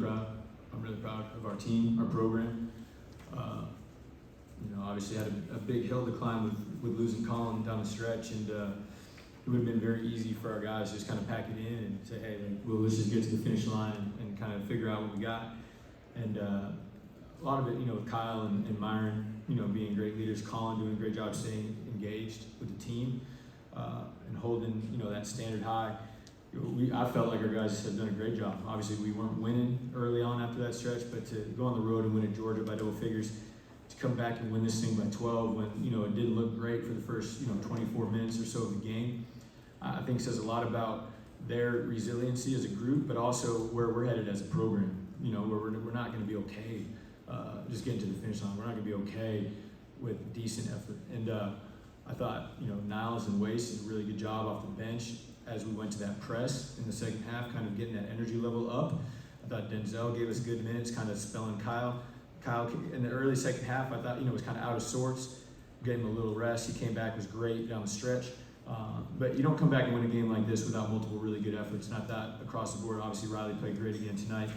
proud. I'm really proud of our team, our program. Obviously had a big hill to climb with losing Colin down the stretch, and it would have been very easy for our guys to just kind of pack it in and say, hey, let's just get to the finish line and kind of figure out what we got. And a lot of it, with Kyle and Myron, being great leaders, Colin doing a great job staying engaged with the team and holding, that standard high. I felt like our guys had done a great job. Obviously, we weren't winning early on after that stretch, but to go on the road and win at Georgia by double figures, to come back and win this thing by 12 when, it didn't look great for the first, 24 minutes or so of the game, I think says a lot about their resiliency as a group, but also where we're headed as a program, where we're not going to be okay just getting to the finish line. We're not going to be okay with decent effort. And I thought, Niles and Wace did a really good job off the bench as we went to that press in the second half, kind of getting that energy level up. I thought Denzel gave us good minutes, kind of spelling Kyle. Kyle, in the early second half, I thought, was kind of out of sorts. Gave him a little rest. He came back, was great down the stretch. But you don't come back and win a game like this without multiple really good efforts. And I thought across the board, obviously Riley played great again tonight.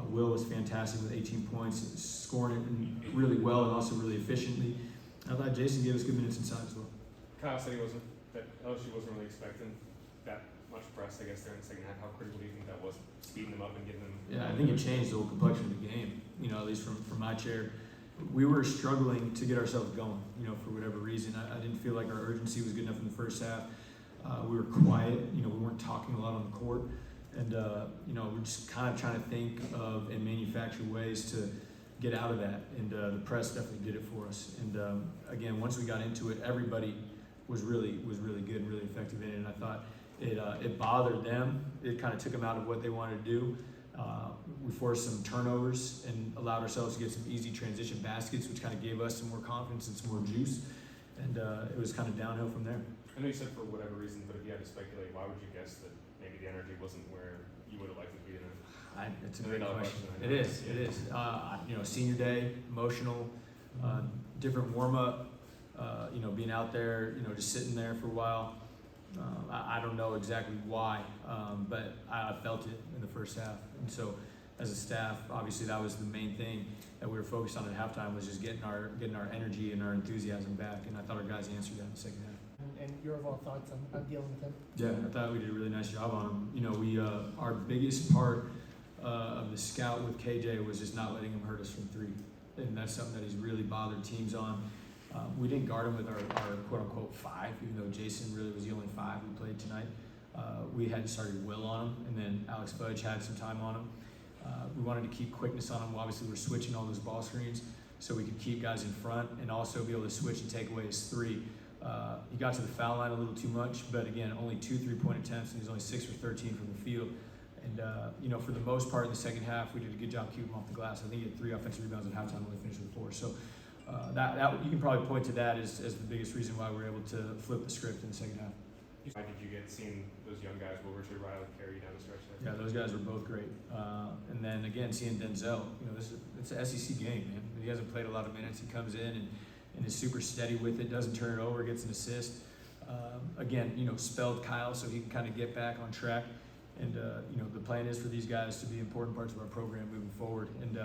Will was fantastic with 18 points, scoring it really well and also really efficiently. I thought Jason gave us good minutes inside as well. Kyle said that LSU wasn't really expecting that much press, I guess, during the second half. How critical do you think that was, speeding them up and getting them? Yeah, I think it changed the whole complexion of the game, at least from my chair. We were struggling to get ourselves going, for whatever reason. I didn't feel like our urgency was good enough in the first half. We were quiet, we weren't talking a lot on the court. And, we're just kind of trying to think of and manufacture ways to get out of that. And the press definitely did it for us. And again, once we got into it, everybody was really good and really effective in it. And I thought it bothered them. It kind of took them out of what they wanted to do. We forced some turnovers and allowed ourselves to get some easy transition baskets, which kind of gave us some more confidence and some more juice. And it was kind of downhill from there. I know you said for whatever reason, but if you had to speculate, why would you guess that maybe the energy wasn't where you would have liked it to be? It's a great question. It is. Senior day, emotional, different warm up. Being out there, just sitting there for a while. I don't know exactly why, but I felt it in the first half. And so as a staff, obviously that was the main thing that we were focused on at halftime, was just getting our energy and our enthusiasm back. And I thought our guys answered that in the second half. And your overall thoughts on dealing with him? Yeah, I thought we did a really nice job on him. We our biggest part of the scout with KJ was just not letting him hurt us from three. And that's something that he's really bothered teams on. We didn't guard him with our quote-unquote five, even though Jason really was the only five who played tonight. We had started Will on him, and then Alex Fudge had some time on him. We wanted to keep quickness on him. Obviously, we're switching all those ball screens so we could keep guys in front and also be able to switch and take away his three. He got to the foul line a little too much, but again, only 2 3-point attempts, and he's only 6 for 13 from the field. And, for the most part in the second half, we did a good job keeping him off the glass. I think he had 3 offensive rebounds at halftime, only finished with 4. So that you can probably point to that as the biggest reason why we were able to flip the script in the second half. Why did you get seeing those young guys, Will Richard, Riley, carry down the stretch there? Yeah, those guys were both great. And then again, seeing Denzel, it's an SEC game, man. He hasn't played a lot of minutes. He comes in and is super steady with it, doesn't turn it over, gets an assist. Again, spelled Kyle so he can kind of get back on track. And, the plan is for these guys to be important parts of our program moving forward. And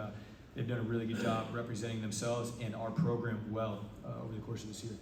they've done a really good job representing themselves and our program well over the course of this year.